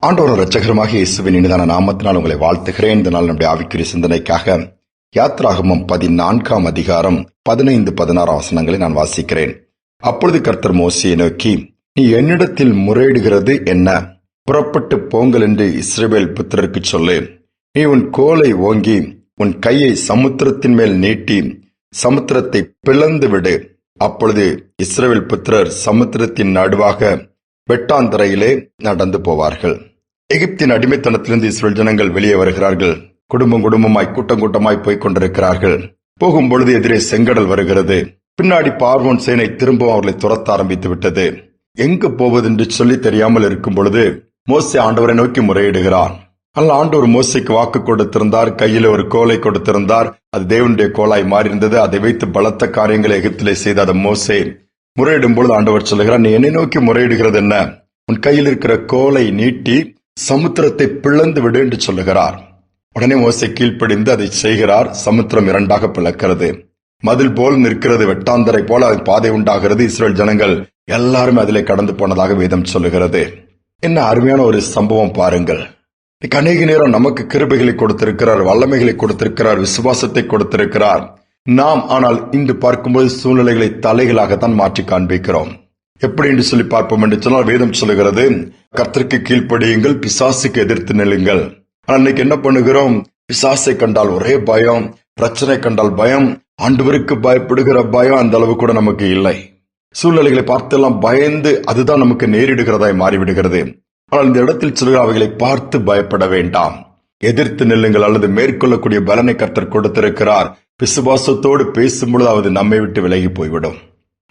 ஆண்டவரும் இரட்சகருமாகிய இயேசுவின் இனிதான நாமத்தினால் உங்களை வாழ்த்துகிறேன். இந்த நாள் நம்முடைய ஆவிக்குரிய சிந்தனைக்காக யாத்ராகமம் 14 அதிகாரம் 15-16 வசனங்களை நான் வாசிக்கிறேன். அப்பொழுது கர்த்தர் மோசேயை நோக்கி, நீ என்னிடத்தில் முறையிடுகிறது என்ன? புறப்பட்டு போங்கள் என்று இஸ்ரவேல் புத்திரருக்கு சொல்லு. நீ உன் கோலை ஓங்கி உன் கையை சமுத்திரத்தின் மேல் நீட்டி சமுத்திரத்தை பிளந்து விடு. அப்பொழுது இஸ்ரவேல் புத்திரர் சமுத்திரத்தின் நடுவாக வெட்டாந்தரையிலே நடந்து போவார்கள். எகிப்தின் அடிமைத்தனத்திலிருந்து இஸ்ரவேல் ஜனங்கள் வெளியே வருகிறார்கள். குடும்பமாய் கூட்டமாய் போய்க் கொண்டிருக்கிறார்கள். போகும்பொழுது எதிரே செங்கடல் வருகிறது. பின்னாடி பார்வோன் சேனை திரும்பவும் அவர்களை துரத்த ஆரம்பித்து விட்டது. எங்கு போவது என்று சொல்லி தெரியாமல் இருக்கும் பொழுது மோசே ஆண்டவரை நோக்கி முறையிடுகிறான். ஆனால் ஆண்டவர் மோசேக்கு வாக்கு கொடுத்திருந்தார். கையில ஒரு கோலை கொடுத்திருந்தார். அது தேவனுடைய கோலாய் மாறியிருந்தது. அதை வைத்து பலத்த காரியங்களை எகிப்திலே செய்த அதை மோசே முறையிடும் பொழுது ஆண்டவர் சொல்லுகிறார், நீ என்னை நோக்கி முறையிடுகிறது என்ன? உன் கையில் இருக்கிற கோலை நீட்டி சமுத்திரத்தை பிளந்து விடு என்று சொல்லுகிறார். உடனே மோசே கீழ்ப்படிந்து அதை செய்கிறார். சமுத்திரம் இரண்டாக பிளக்கிறது. மதில் போல் நிற்கிறது. வெட்டாந்தரை போல அது பாதை உண்டாகிறது. இஸ்ரவேல் ஜனங்கள் எல்லாரும் அதிலே கடந்து போனதாக வேதம் சொல்லுகிறது. என்ன அருமையான ஒரு சம்பவம் பாருங்கள். அநேக நேரம் நமக்கு கிருபைகளை கொடுத்திருக்கிறார், வல்லமைகளை கொடுத்திருக்கிறார், விசுவாசத்தை கொடுத்திருக்கிறார். நாம் ஆனால் இன்று பார்க்கும்போது சூழ்நிலைகளை தலைகளாகத்தான் மாற்றி காண்பிக்கிறோம். எப்படி என்று சொல்லி பார்ப்போம் என்று சொன்னால் வேதம் சொல்லுகிறது, கர்த்தருக்கு கீழ்ப்படியுங்கள், பிசாசுக்கு எதிர்த்து நில்லுங்கள். ஆனால் இன்னைக்கு என்ன பண்ணுகிறோம்? பிசாசை கண்டால் ஒரே பயம், பிரச்சனை கண்டால் பயம், ஆண்டவருக்கு பயப்படுகிற பயம் அந்த அளவு கூட நமக்கு இல்லை. சூழ்நிலைகளை பார்த்தெல்லாம் பயந்து அதுதான் நமக்கு நேரிடுகிறதாய் மாறிவிடுகிறது. ஆனால் இந்த இடத்தில் சொல்கிற அவைகளை பார்த்து பயப்பட வேண்டாம், எதிர்த்து நில்லுங்கள். அல்லது மேற்கொள்ளக்கூடிய பலனை கர்த்தர் கொடுத்திருக்கிறார். விசுவாசத்தோடு பேசும்பொழுது அது நம்மை விட்டு விலகி போய்விடும்.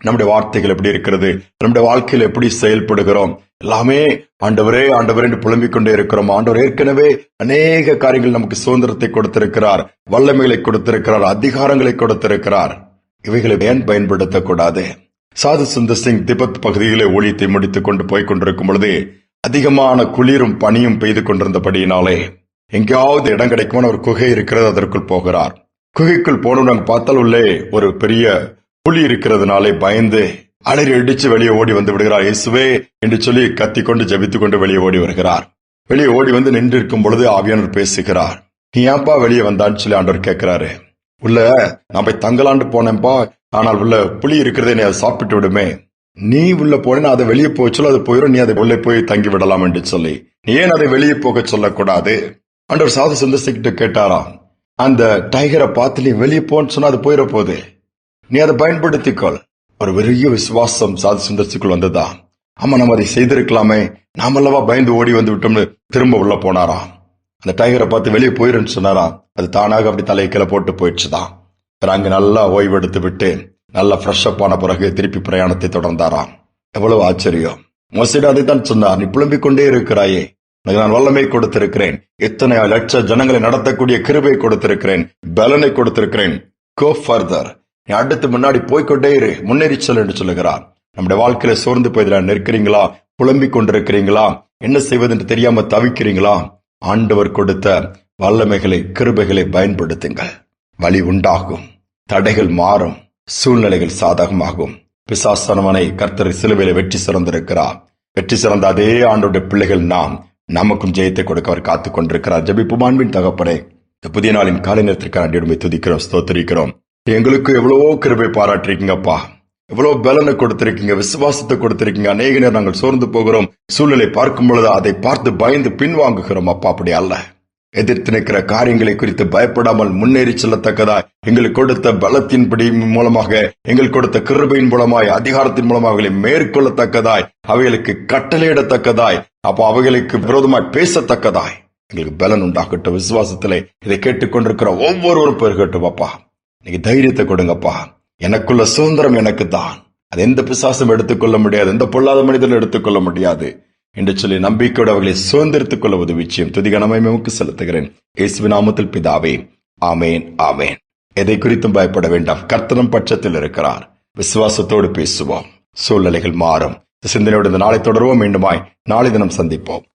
நம்முடைய வார்த்தைகள் எப்படி இருக்கிறது, நம்முடைய வாழ்க்கையில் எப்படி செயல்படுகிறோம், எல்லாமே ஆண்டவரே ஆண்டவரே என்று புலம்பிக் கொண்டே இருக்கிறோம். ஆண்டவர் ஏற்கனவே அநேக காரியங்கள் நமக்கு சுதந்திரத்தை கொடுத்திருக்கிறார், வல்லமைகளை கொடுத்திருக்கிறார், அதிகாரங்களை கொடுத்திருக்கிறார். இவைகளை ஏன் பயன்படுத்தக்கூடாது? சாது சுந்தர் சிங் திபெத் பகுதியிலே ஊழியத்தை முடித்துக் கொண்டு போய் கொண்டிருக்கும் பொழுது அதிகமான குளிரும் பனியும் பெய்து கொண்டிருந்தபடியினாலே எங்கேயாவது இடம் கிடைக்குமான ஒரு குகை இருக்கிறது, அதற்குள் போகிறார். குகைக்குள் போனவுடன் பார்த்தால் உள்ளே ஒரு பெரிய புலி இருக்கிறதுனாலே பயந்து அலறி அடிச்சு வெளியே ஓடி வந்து விடுகிறார். இயேசுவே என்று சொல்லி கத்திக்கொண்டு ஜெபித்துக் கொண்டு வெளியே ஓடி வருகிறார். வெளியே ஓடி வந்து நின்று இருக்கும் பொழுது ஆவியானவர் பேசுகிறார். நீ ஏன்பா வெளியே வந்தான்னு சொல்லி ஆண்டவர் கேட்கிறாரு. உள்ள நான் போய் தங்கலாண்டு போனேன்பா, ஆனால் உள்ள புலி இருக்கிறதே, நீ அதை சாப்பிட்டு விடுமே. நீ உள்ள போனேன்னா அதை வெளியே போய் சொல்ல, அது போயிடும், நீ அதை உள்ளே போய் தங்கி விடலாம் என்று சொல்லி, நீ ஏன் அதை வெளியே போக சொல்லக்கூடாது? ஆண்டவர் சாது சுந்தர்சிக்கிட்ட கேட்டாராம், அந்த டைகரை பார்த்து நீ வெளியே போன்னு சொன்னா அது போயிட போகுது, நீ அதை பயன்படுத்திக்கொள். ஒரு பெரிய விசுவாசம் சாது சுந்தர்சிக்குள் வந்ததா. ஆமா, நம்ம அதை செய்திருக்கலாமே, நாமல்லவா பயந்து ஓடி வந்து விட்டோம்னு திரும்ப உள்ள போனாராம். அந்த டைகரை பார்த்து வெளியே போயிருன்னு சொன்னாராம். அது தானாக அப்படி தலையை கீழே போட்டு போயிடுச்சுதான். அங்க நல்லா ஓய்வெடுத்து விட்டு நல்லா ஃப்ரெஷ் அப் ஆன பிறகு திருப்பி பிரயாணத்தை தொடர்ந்தாராம். எவ்வளவு ஆச்சரியம்! மோசே அதைத்தான் சொன்னார், நீ புலம்பிக் கொண்டே இருக்கிறாயே, நான் வல்லமை கொடுத்திருக்கிறேன், எத்தனை லட்ச ஜனங்களை நடத்தக்கூடிய கிருபை கொடுத்திருக்கிறேன், பலனை கொடுத்திருக்கிறேன். கோ ஃபர்தர், நீ அடுத்து முன்னாடி போய்கொண்டே இரு, முன்னேறி செல் என்று சொல்லுகிறார். நம்முடைய வாழ்க்கையில சோர்ந்து போய் நிற்கிறீங்களா? புலம்பிக் கொண்டிருக்கிறீங்களா? என்ன செய்வது என்று தெரியாம தவிக்கிறீங்களா? ஆண்டவர் கொடுத்த வல்லமைகளை கிருபைகளை பயன்படுத்துங்கள். வழி உண்டாகும், தடைகள் மாறும், சூழ்நிலைகள் சாதகமாகும். பிசாசானவனை கர்த்தர் சிலுவையில வெற்றி சிறந்திருக்கிறார். வெற்றி சிறந்த அதே ஆண்டோட பிள்ளைகள் நாம், நமக்கும் ஜெயத்தை கொடுக்க அவர் காத்துக் கொண்டிருக்கிறார். ஜெபிப்போம். அன்பின் தகப்பனே, இந்த புதிய நாளின் காலை நேரத்திற்கு அண்டியுமே துதிக்கிறோம், ஸ்தோத்திரிக்கிறோம். எங்களுக்கு எவ்வளவோ கிருபை பாராட்டிருக்கீங்கப்பா, எவ்வளவு பலனை கொடுத்திருக்கீங்க, விசுவாசத்தை கொடுத்திருக்கீங்க. அநேக நேரம் நாங்கள் சோர்ந்து போகிறோம், சூழ்நிலை பார்க்கும் பொழுது அதை பார்த்து பயந்து பின்வாங்குகிறோம். அப்பா, அப்படி அல்ல. எதிர்த்து நிற்கிற காரியங்களை குறித்து பயப்படாமல் முன்னேறி செல்லத்தக்கதாய் எங்களுக்கு கொடுத்த பலத்தின்படி மூலமாக, எங்களுக்கு கொடுத்த கிருபையின் மூலமாய், அதிகாரத்தின் மூலமாக அவைகளை மேற்கொள்ளத்தக்கதாய், அவைகளுக்கு கட்டளையிடத்தக்கதாய், அப்ப அவைகளுக்கு விரோதமாய் பேசத்தக்கதாய் எங்களுக்கு பலன் உண்டாகட்டும். விசுவாசத்திலே இதை கேட்டுக்கொண்டிருக்கிற ஒவ்வொருவரும் பெருகட்டும். அப்பா, இன்னைக்கு தைரியத்தை கொடுங்கப்பா. எனக்குள்ள சுதந்திரம் எனக்கு தான், அது எந்த பிசாசும் எடுத்துக்கொள்ள முடியாது, எந்த பொல்லாத மனிதனும் எடுத்துக்கொள்ள முடியாது என்று சொல்லி நம்பிக்கையோடு அவர்களை சுதந்திரத்துக் கொள்ள உதவிச்சியம் துதிகனமைக்கு செலுத்துகிறேன். இயேசுவின் நாமத்தில் பிதாவே, ஆமேன், ஆமேன். எதை குறித்தும் பயப்பட வேண்டாம், கர்த்தர் பட்சத்தில் இருக்கிறார். விசுவாசத்தோடு பேசுவோம், சூழ்நிலைகள் மாறும். சிந்தனையோடு இந்த நாளை தொடர்வோம். மீண்டுமாய் நாளை தினம் சந்திப்போம்.